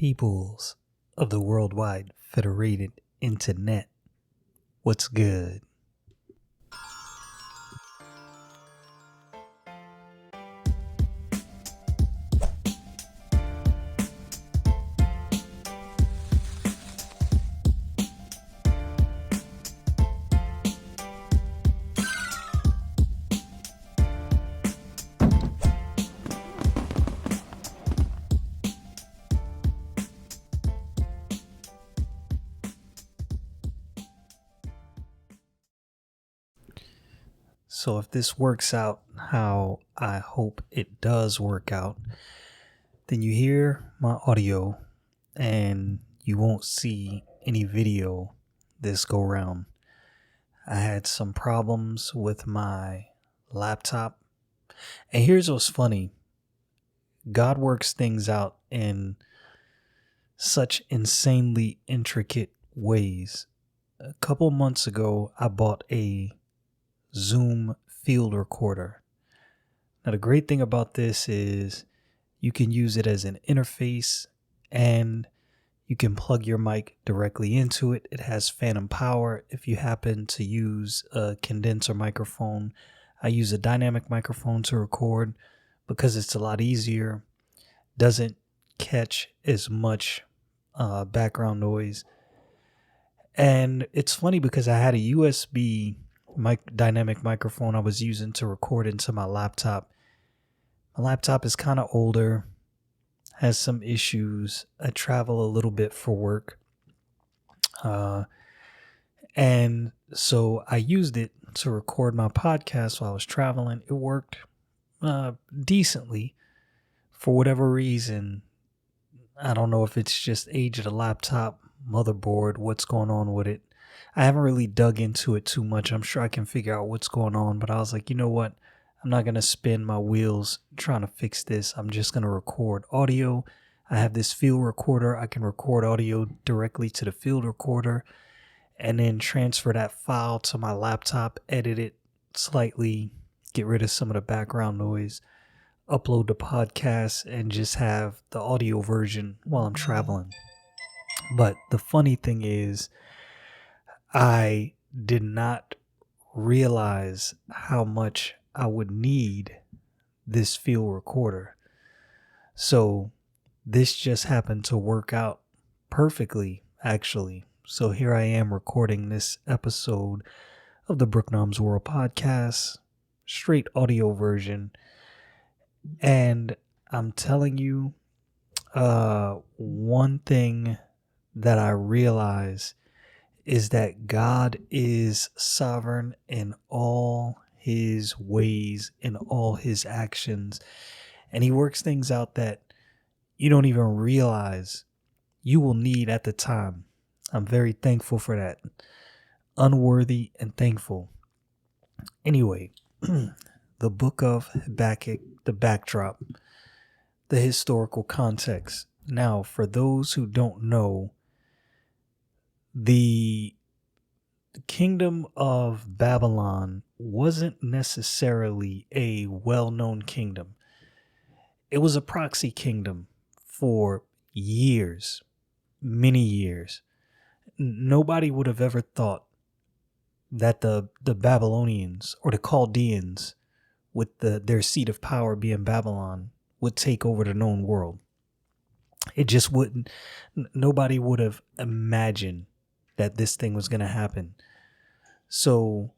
Peoples of the worldwide federated internet. What's good? So if this works out how I hope it does work out, then you hear my audio and you won't see any video this go round. I had some problems with my laptop. And here's what's funny. God works things out in such insanely intricate ways. A couple months ago, I bought a Zoom field recorder. Now, the great thing about this is you can use it as an interface and you can plug your mic directly into it. It has phantom power. If you happen to use a condenser microphone, I use a dynamic microphone to record because it's a lot easier. Doesn't catch as much background noise. And it's funny because I had a USB dynamic microphone I was using to record into my laptop. My laptop is kind of older, has some issues. I travel a little bit for work. And so I used it to record my podcast while I was traveling. It worked decently. For whatever reason, I don't know if it's just age of the laptop, motherboard, what's going on with it. I haven't really dug into it too much. I'm sure I can figure out what's going on, but I was like, you know what? I'm not going to spin my wheels trying to fix this. I'm just going to record audio. I have this field recorder. I can record audio directly to the field recorder and then transfer that file to my laptop, edit it slightly, get rid of some of the background noise, upload the podcast, and just have the audio version while I'm traveling. But the funny thing is, I did not realize how much I would need this field recorder. So this just happened to work out perfectly, actually. So here I am recording this episode of the Brooknom's World podcast, straight audio version. And I'm telling you, one thing that I realize is that God is sovereign in all his ways, in all his actions. And he works things out that you don't even realize you will need at the time. I'm very thankful for that. Unworthy and thankful. Anyway, the book of Habakkuk, the backdrop, the historical context. Now, for those who don't know, the kingdom of Babylon wasn't necessarily a well-known kingdom. It was a proxy kingdom for years, many years. Nobody would have ever thought that the Babylonians or the Chaldeans, with their seat of power being Babylon, would take over the known world. It just wouldn't. Nobody would have imagined that this thing was going to happen. So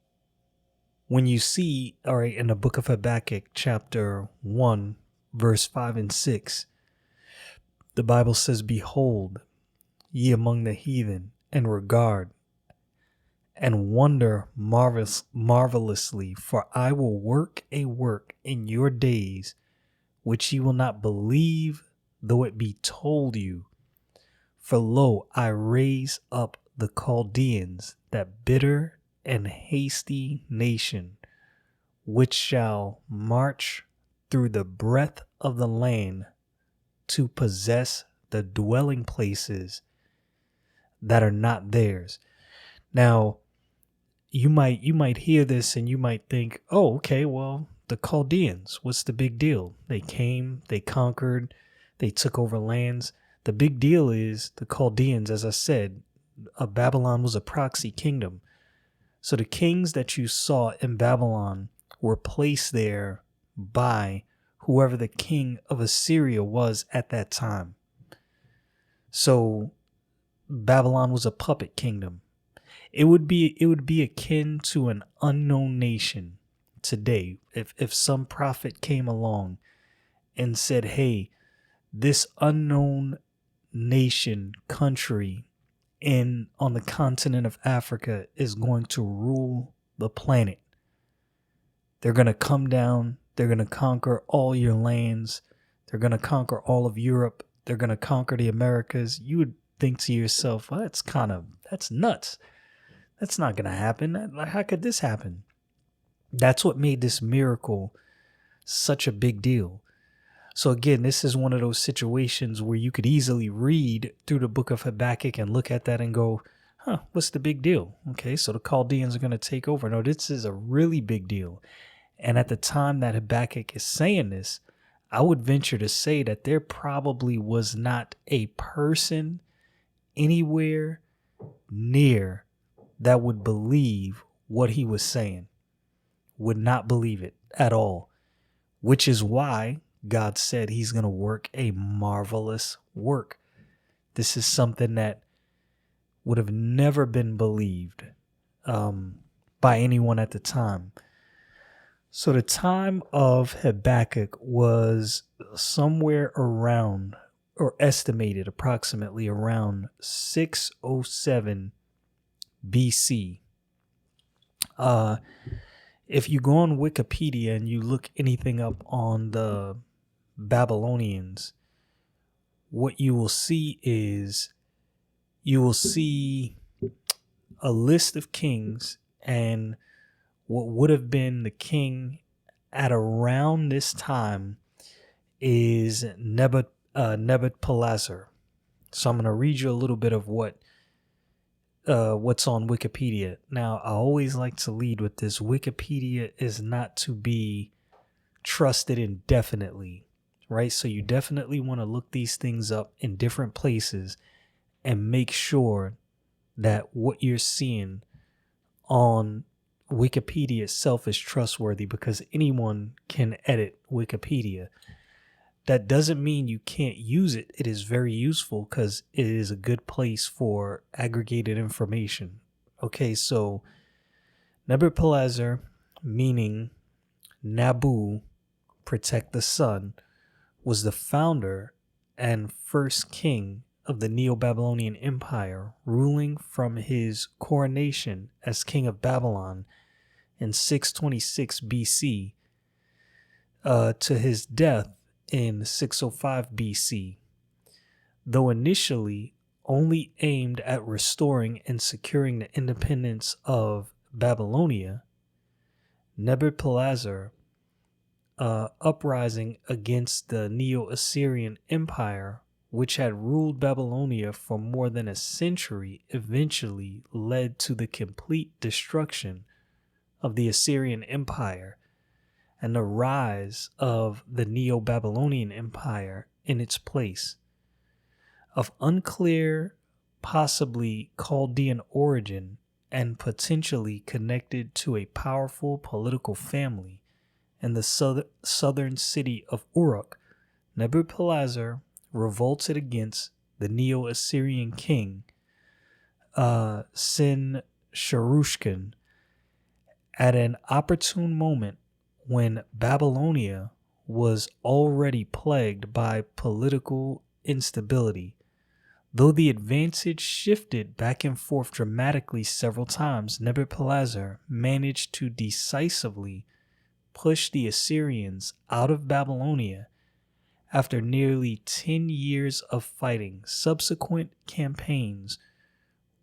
when you see, all right, in the book of Habakkuk, chapter 1, verse 5 and 6, the Bible says, "Behold, ye among the heathen, and regard, and wonder marvelously, for I will work a work in your days, which ye will not believe, though it be told you. For lo, I raise up the Chaldeans, that bitter and hasty nation, which shall march through the breadth of the land to possess the dwelling places that are not theirs." Now, you might hear this and you might think, oh, okay, well, the Chaldeans, what's the big deal? They came, they conquered, they took over lands. The big deal is the Chaldeans, as I said, Babylon was a proxy kingdom. So the kings that you saw in Babylon were placed there by whoever the king of Assyria was at that time. So Babylon was a puppet kingdom. It would be akin to an unknown nation today if some prophet came along and said, "Hey, this unknown nation, country on the continent of Africa is going to rule the planet. They're going to come down, they're going to conquer all your lands, they're going to conquer all of Europe, they're going to conquer the Americas." You would think to yourself, well, that's nuts. That's not going to happen. How could this happen? That's what made this miracle such a big deal. So again, this is one of those situations where you could easily read through the book of Habakkuk and look at that and go, what's the big deal? Okay, so the Chaldeans are going to take over. No, this is a really big deal. And at the time that Habakkuk is saying this, I would venture to say that there probably was not a person anywhere near that would believe what he was saying, would not believe it at all, which is why God said he's going to work a marvelous work. This is something that would have never been believed by anyone at the time. So the time of Habakkuk was somewhere around, or estimated approximately around 607 BC. If you go on Wikipedia and you look anything up on the Babylonians, what you will see is a list of kings, and what would have been the king at around this time is Nebuchadnezzar. So I'm going to read you a little bit of what's on Wikipedia. Now, I always like to lead with this. Wikipedia is not to be trusted indefinitely, right? So you definitely want to look these things up in different places and make sure that what you're seeing on Wikipedia itself is trustworthy, because anyone can edit Wikipedia. That doesn't mean you can't use it. It is very useful because it is a good place for aggregated information. Okay, so Nebuchadnezzar, meaning Nabu, protect the sun, was the founder and first king of the Neo-Babylonian Empire, ruling from his coronation as king of Babylon in 626 BC to his death in 605 BC. Though initially only aimed at restoring and securing the independence of Babylonia, Nebuchadnezzar uprising against the Neo-Assyrian Empire, which had ruled Babylonia for more than a century, eventually led to the complete destruction of the Assyrian Empire and the rise of the Neo-Babylonian Empire in its place. Of unclear, possibly Chaldean origin and potentially connected to a powerful political family in the southern city of Uruk, Nebuchadnezzar revolted against the Neo-Assyrian king Sin-Sharushkin at an opportune moment when Babylonia was already plagued by political instability. Though the advantage shifted back and forth dramatically several times, Nebuchadnezzar managed to decisively push the Assyrians out of Babylonia after nearly 10 years of fighting. Subsequent campaigns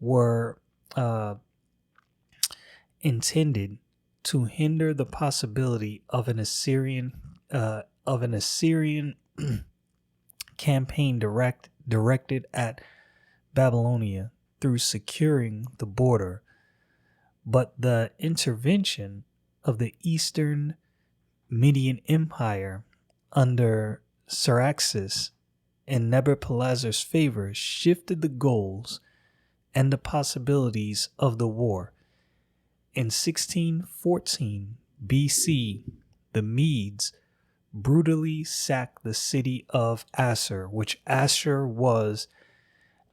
were intended to hinder the possibility of an Assyrian campaign directed at Babylonia through securing the border, but the intervention of the Eastern Median Empire under Saraxis in Nebuchadnezzar's favor shifted the goals and the possibilities of the war. In 1614 BC, the Medes brutally sacked the city of Assur, which Assur was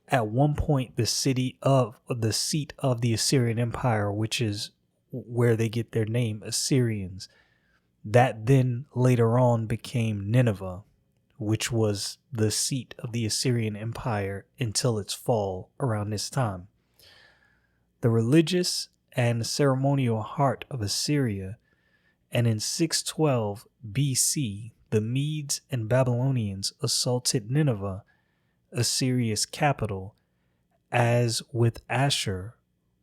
at one point the seat of the Assyrian Empire, which is where they get their name, Assyrians. That then later on became Nineveh, which was the seat of the Assyrian Empire until its fall around this time. The religious and ceremonial heart of Assyria, and in 612 BC, the Medes and Babylonians assaulted Nineveh, Assyria's capital. As with Assur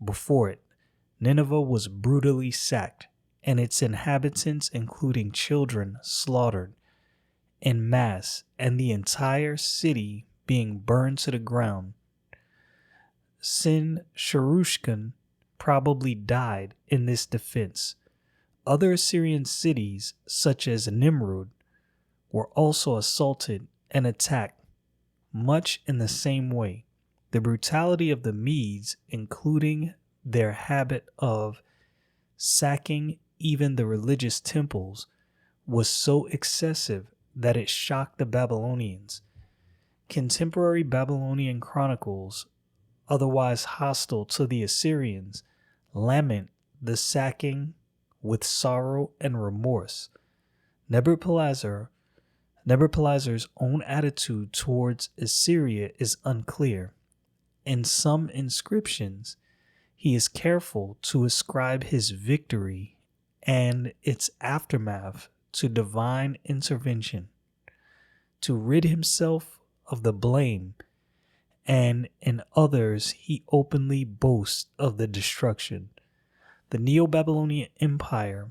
before it, Nineveh was brutally sacked, and its inhabitants, including children, slaughtered en masse, and the entire city being burned to the ground. Sin-Sharushkan probably died in this defense. Other Assyrian cities, such as Nimrud, were also assaulted and attacked, much in the same way. The brutality of the Medes, including their habit of sacking even the religious temples, was so excessive that it shocked the Babylonians. Contemporary Babylonian chronicles, otherwise hostile to the Assyrians, lament the sacking with sorrow and remorse. Nebuchadnezzar's own attitude towards Assyria is unclear. In some inscriptions, he is careful to ascribe his victory and its aftermath to divine intervention, to rid himself of the blame, and in others he openly boasts of the destruction. The Neo-Babylonian Empire's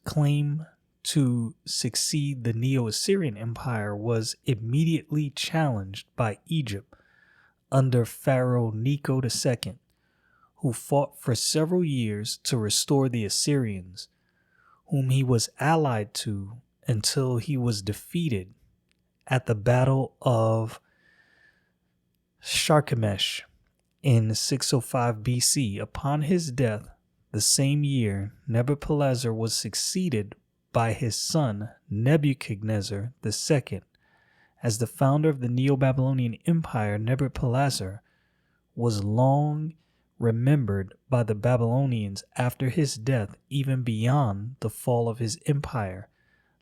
claim to succeed the Neo-Assyrian Empire was immediately challenged by Egypt under Pharaoh Necho II, who fought for several years to restore the Assyrians, whom he was allied to until he was defeated at the Battle of Carchemish in 605 BC. Upon his death, the same year, Nebuchadnezzar was succeeded by his son Nebuchadnezzar II. As the founder of the Neo-Babylonian Empire, Nebuchadnezzar was long remembered by the Babylonians after his death, even beyond the fall of his empire.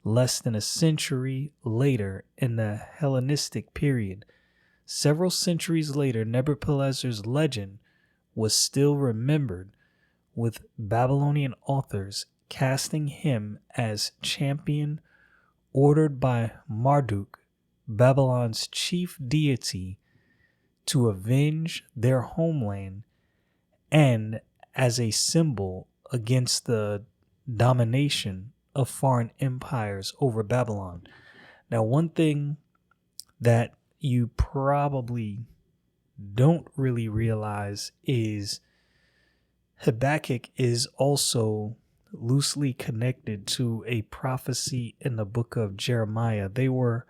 Less than a century later, in the Hellenistic period, several centuries later, Nebuchadnezzar's legend was still remembered, with Babylonian authors casting him as champion, ordered by Marduk, Babylon's chief deity, to avenge their homeland, and as a symbol against the domination of foreign empires over Babylon. Now, one thing that you probably don't really realize is Habakkuk is also loosely connected to a prophecy in the book of Jeremiah. They were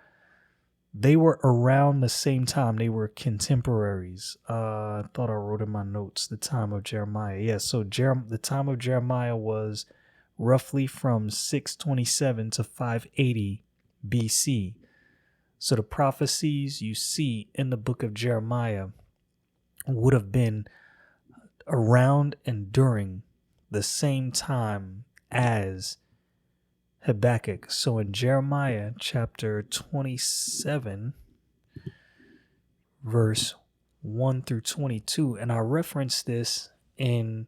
around the same time. They were contemporaries. I thought I wrote in my notes the time of Jeremiah. Yeah, so the time of Jeremiah was roughly from 627 to 580 BC. So the prophecies you see in the book of Jeremiah would have been around and during the same time as Habakkuk. So in Jeremiah chapter 27, verse 1 through 22, and I referenced this in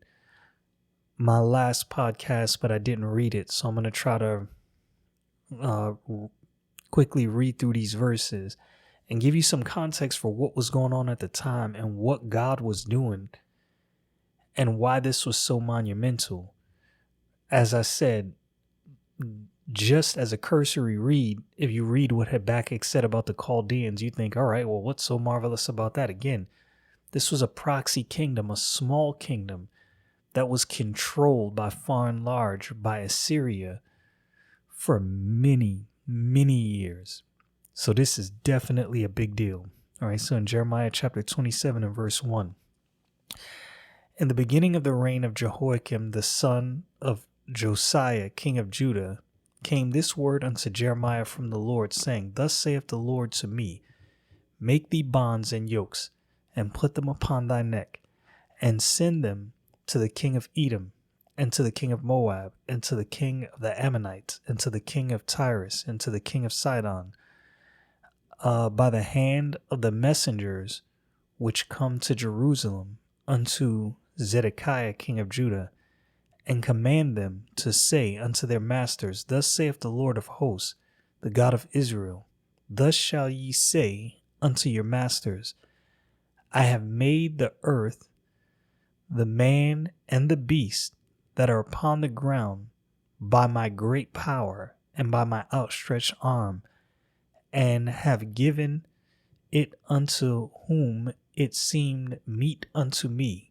my last podcast, but I didn't read it. So I'm going to try to quickly read through these verses and give you some context for what was going on at the time and what God was doing and why this was so monumental. As I said, just as a cursory read, if you read what Habakkuk said about the Chaldeans, you think, all right, well, what's so marvelous about that? Again, this was a proxy kingdom, a small kingdom that was controlled by far and large by Assyria for many, many years. So this is definitely a big deal. All right, so in Jeremiah chapter 27 and verse 1, in the beginning of the reign of Jehoiakim, the son of Josiah, king of Judah, came this word unto Jeremiah from the Lord, saying, Thus saith the Lord to me, Make thee bonds and yokes, and put them upon thy neck, and send them to the king of Edom, and to the king of Moab, and to the king of the Ammonites, and to the king of Tyrus, and to the king of Sidon, by the hand of the messengers which come to Jerusalem unto Zedekiah king of Judah, and command them to say unto their masters, Thus saith the Lord of hosts, the God of Israel, Thus shall ye say unto your masters, I have made the earth, the man and the beast that are upon the ground by my great power and by my outstretched arm, and have given it unto whom it seemed meet unto me.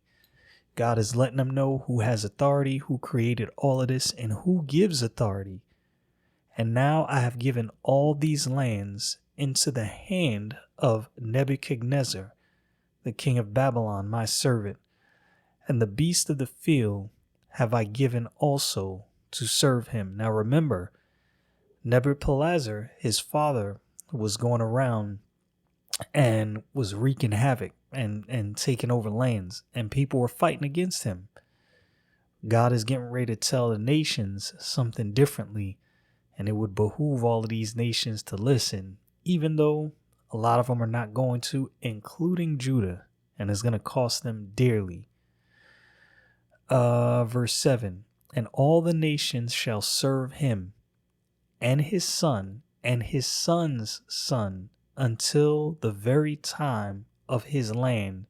God is letting them know who has authority, who created all of this, and who gives authority. And now I have given all these lands into the hand of Nebuchadnezzar, the king of Babylon, my servant, and the beasts of the field have I given also to serve him. Now remember, Nebuchadnezzar, his father, was going around and was wreaking havoc and taking over lands, and people were fighting against him. God is getting ready to tell the nations something differently, and it would behoove all of these nations to listen, even though a lot of them are not going to, including Judah, and it's going to cost them dearly. Verse 7, And all the nations shall serve him, and his son, and his son's son, until the very time of his land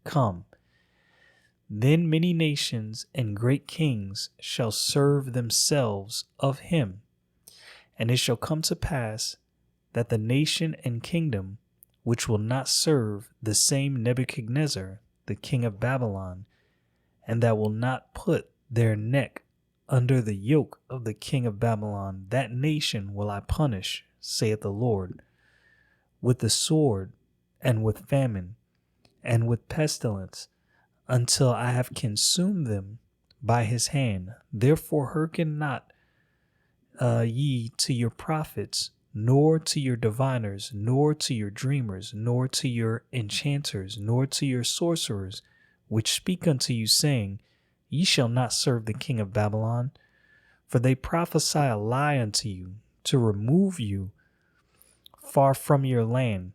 come. Then many nations and great kings shall serve themselves of him. And it shall come to pass that the nation and kingdom which will not serve the same Nebuchadnezzar, the king of Babylon, and that will not put their neck under the yoke of the king of Babylon, that nation will I punish, saith the Lord, with the sword, and with famine, and with pestilence, until I have consumed them by his hand. Therefore hearken not ye to your prophets, nor to your diviners, nor to your dreamers, nor to your enchanters, nor to your sorcerers, which speak unto you, saying, Ye shall not serve the king of Babylon. For they prophesy a lie unto you, to remove you far from your land,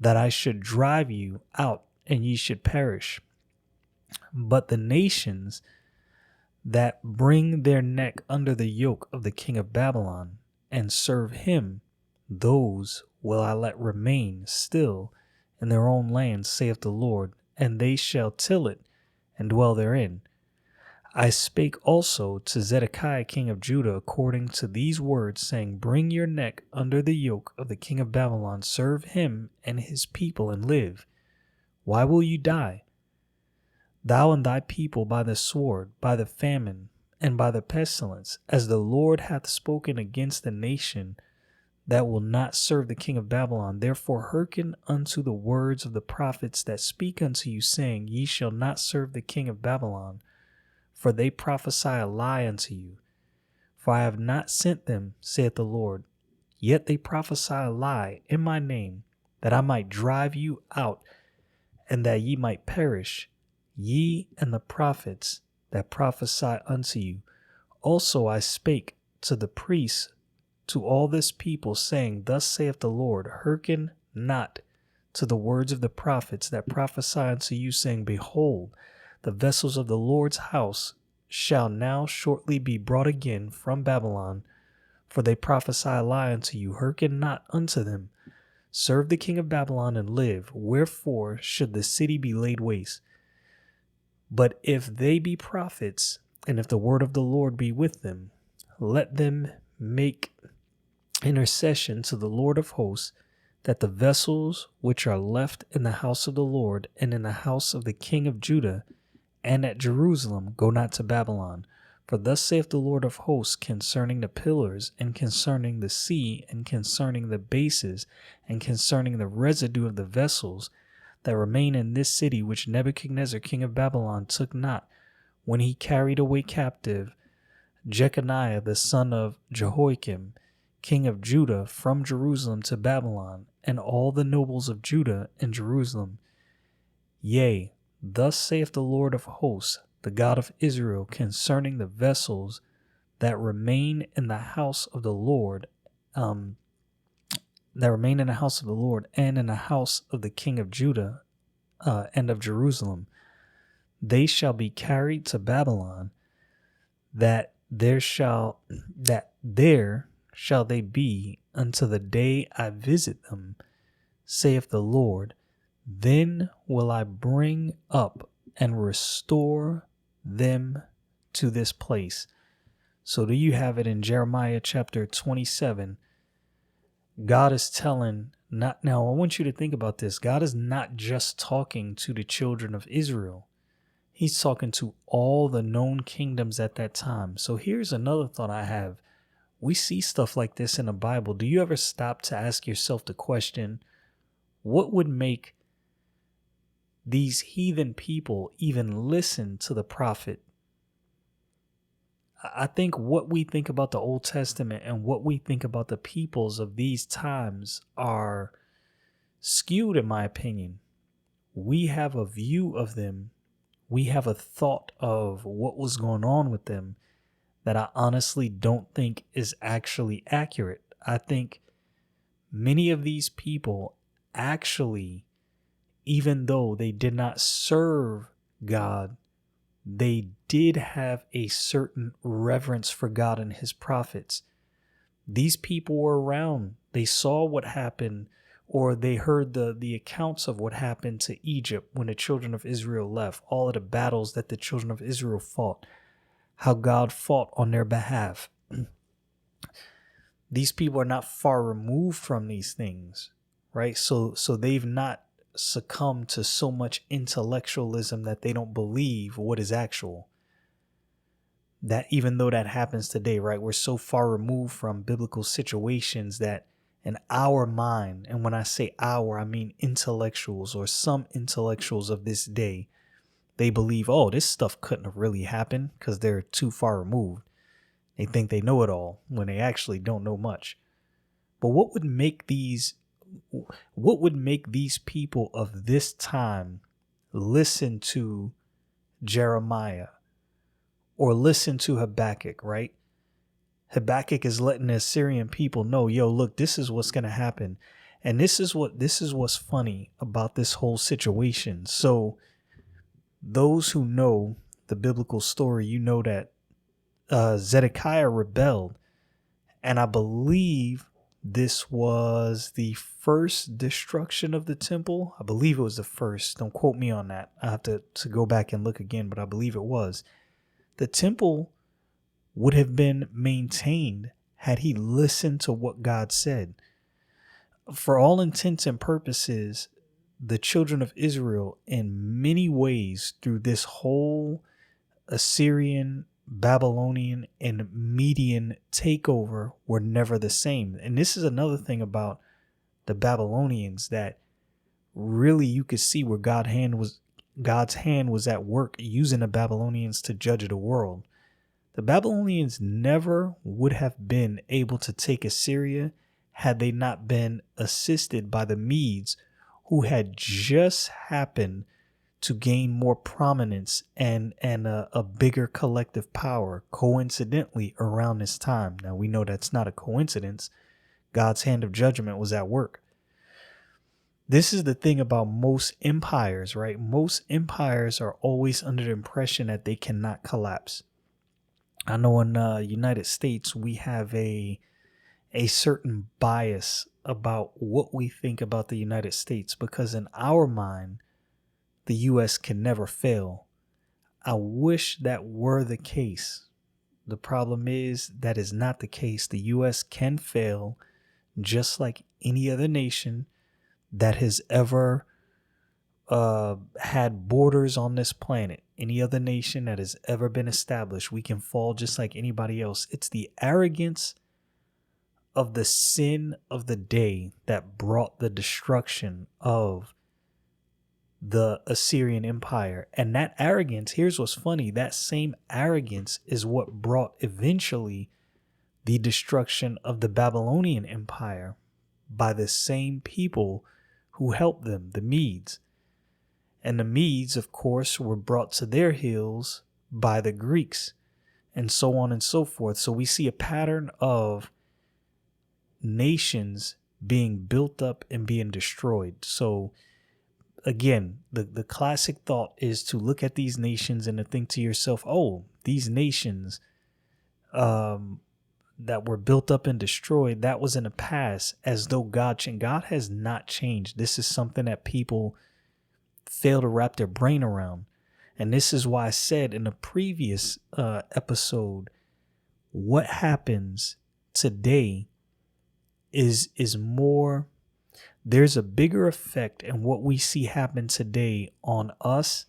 that I should drive you out, and ye should perish. But the nations that bring their neck under the yoke of the king of Babylon, and serve him, those will I let remain still in their own land, saith the Lord, and they shall till it and dwell therein. I spake also to Zedekiah king of Judah according to these words, saying, Bring your neck under the yoke of the king of Babylon, serve him and his people, and live. Why will you die? Thou and thy people by the sword, by the famine, and by the pestilence, as the Lord hath spoken against the nation that will not serve the king of Babylon. Therefore hearken unto the words of the prophets that speak unto you, saying, Ye shall not serve the king of Babylon, for they prophesy a lie unto you. For I have not sent them, saith the Lord, yet they prophesy a lie in my name, that I might drive you out, and that ye might perish, ye and the prophets that prophesy unto you. Also I spake to the priests, to all this people, saying, Thus saith the Lord, hearken not to the words of the prophets that prophesy unto you, saying, Behold, the vessels of the Lord's house shall now shortly be brought again from Babylon, for they prophesy a lie unto you. Hearken not unto them. Serve the king of Babylon and live. Wherefore should the city be laid waste? But if they be prophets, and if the word of the Lord be with them, let them make intercession to the Lord of hosts, that the vessels which are left in the house of the Lord and in the house of the king of Judah and at Jerusalem go not to Babylon. For thus saith the Lord of hosts concerning the pillars, and concerning the sea, and concerning the bases, and concerning the residue of the vessels that remain in this city, which Nebuchadnezzar king of Babylon took not, when he carried away captive Jeconiah the son of Jehoiakim, king of Judah, from Jerusalem to Babylon, and all the nobles of Judah and Jerusalem. Yea, thus saith the Lord of hosts, the God of Israel, concerning the vessels that remain in the house of the Lord, and in the house of the king of Judah, and of Jerusalem. They shall be carried to Babylon, that there shall they be until the day I visit them, saith the Lord. Then will I bring up and restore them to this place. So do you have it in Jeremiah chapter 27? God is telling, now I want you to think about this. God is not just talking to the children of Israel. He's talking to all the known kingdoms at that time. So here's another thought I have. We see stuff like this in the Bible. Do you ever stop to ask yourself the question, what would make these heathen people even listen to the prophet? I think what we think about the Old Testament and what we think about the peoples of these times are skewed, in my opinion. We have a view of them. We have a thought of what was going on with them that I honestly don't think is actually accurate. I think many of these people actually, even though they did not serve God, they did have a certain reverence for God and his prophets. These people were around. They saw what happened, or they heard the accounts of what happened to Egypt when the children of Israel left, all of the battles that the children of Israel fought, how God fought on their behalf. These people are not far removed from these things, right? So they've not succumb to so much intellectualism that they don't believe what is actual. That even though that happens today, right? We're so far removed from biblical situations that in our mind, and when I say our, I mean intellectuals or some intellectuals of this day, they believe, oh, this stuff couldn't have really happened because they're too far removed. They think they know it all when they actually don't know much. But what would make these people of this time listen to Jeremiah or listen to Habakkuk, right? Habakkuk is letting the Assyrian people know, yo, look, this is what's going to happen. And this is what's funny about this whole situation. So those who know the biblical story, you know that Zedekiah rebelled. And I believe this was the first destruction of the temple. I believe it was the first. Don't quote me on that. I have to go back and look again, but I believe it was. The temple would have been maintained had he listened to what God said. For all intents and purposes, the children of Israel, in many ways, through this whole Assyrian, Babylonian, and Median takeover, were never the same. And this is another thing about the Babylonians that really you could see where God's hand was at work using the Babylonians to judge the world. The Babylonians never would have been able to take Assyria had they not been assisted by the Medes, who had just happened to gain more prominence and a bigger collective power coincidentally around this time. Now we know that's not a coincidence. God's hand of judgment was at work. This is the thing about most empires, right? Most empires are always under the impression that they cannot collapse. I know in the United States, we have a certain bias about what we think about the United States, because in our mind, the U.S. can never fail. I wish that were the case. The problem is that is not the case. The U.S. can fail just like any other nation that has ever had borders on this planet, any other nation that has ever been established, we can fall just like anybody else. It's the arrogance of the sin of the day that brought the destruction of the Assyrian Empire. And that arrogance, here's what's funny, that same arrogance is what brought eventually the destruction of the Babylonian Empire by the same people who helped them, the Medes. And the Medes, of course, were brought to their heels by the Greeks, and so on and so forth. So we see a pattern of nations being built up and being destroyed. So again, the classic thought is to look at these nations and to think to yourself, oh, these nations that were built up and destroyed, that was in the past, as though God changed. God has not changed. This is something that people fail to wrap their brain around. And this is why I said in the previous episode, what happens today is more, there's a bigger effect in what we see happen today on us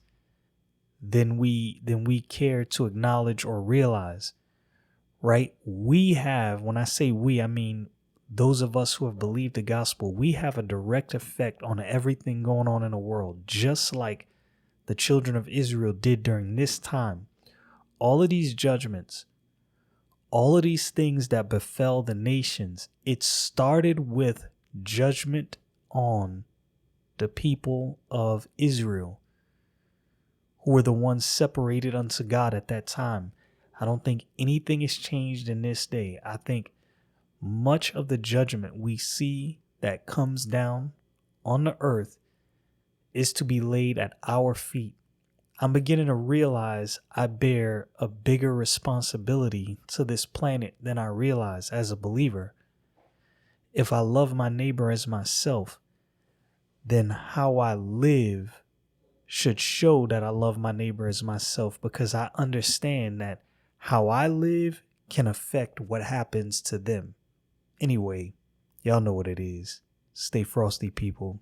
than we care to acknowledge or realize. Right? We have, when I say we, I mean those of us who have believed the gospel, we have a direct effect on everything going on in the world, just like the children of Israel did during this time. All of these judgments, all of these things that befell the nations, it started with judgment on the people of Israel, who were the ones separated unto God at that time. I don't think anything has changed in this day. I think much of the judgment we see that comes down on the earth is to be laid at our feet. I'm beginning to realize I bear a bigger responsibility to this planet than I realize as a believer. If I love my neighbor as myself, then how I live should show that I love my neighbor as myself, because I understand that how I live can affect what happens to them. Anyway, y'all know what it is. Stay frosty, people.